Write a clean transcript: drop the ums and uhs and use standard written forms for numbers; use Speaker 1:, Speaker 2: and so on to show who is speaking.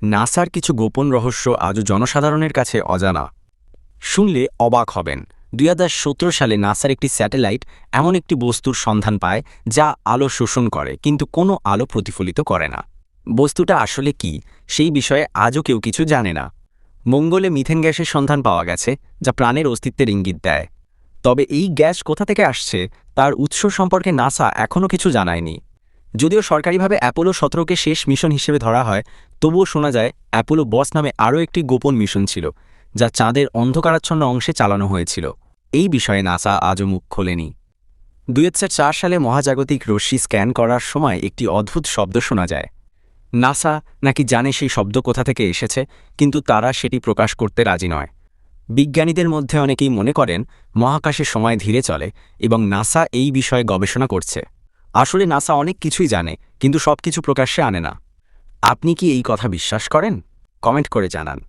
Speaker 1: নাসার কিছু গোপন রহস্য আজও জনসাধারণের কাছে অজানা। শুনলে অবাক হবেন, ২০১৭ সালে নাসার একটি স্যাটেলাইট এমন একটি বস্তুর সন্ধান পায় যা আলো শোষণ করে কিন্তু কোনো আলো প্রতিফলিত করে না। বস্তুটা আসলে কি, সেই বিষয়ে আজও কেউ কিছু জানে না। মঙ্গলে মিথেন গ্যাসের সন্ধান পাওয়া গেছে, যা প্রাণের অস্তিত্বের ইঙ্গিত দেয়। তবে এই গ্যাস কোথা থেকে আসছে তার উৎস সম্পর্কে নাসা এখনও কিছু জানায়নি। যদিও সরকারিভাবে অ্যাপোলো ১৭কে শেষ মিশন হিসেবে ধরা হয়, তবুও শোনা যায় অ্যাপোলো বস নামে আরও একটি গোপন মিশন ছিল, যা চাঁদের অন্ধকারাচ্ছন্ন অংশে চালানো হয়েছিল। এই বিষয়ে নাসা আজও মুখ খোলেনি। ২০০৪ সালে মহাজাগতিক রশ্মি স্ক্যান করার সময় একটি অদ্ভুত শব্দ শোনা যায়। নাসা নাকি জানে সেই শব্দ কোথা থেকে এসেছে, কিন্তু তারা সেটি প্রকাশ করতে রাজি নয়। বিজ্ঞানীদের মধ্যে অনেকেই মনে করেন মহাকাশের সময় ধীরে চলে এবং নাসা এই বিষয়ে গবেষণা করছে। আসলে নাসা অনেক কিছুই জানে, কিন্তু সবকিছু প্রকাশ্যে আনে না। আপনি কি এই কথা বিশ্বাস করেন? কমেন্ট করে জানান।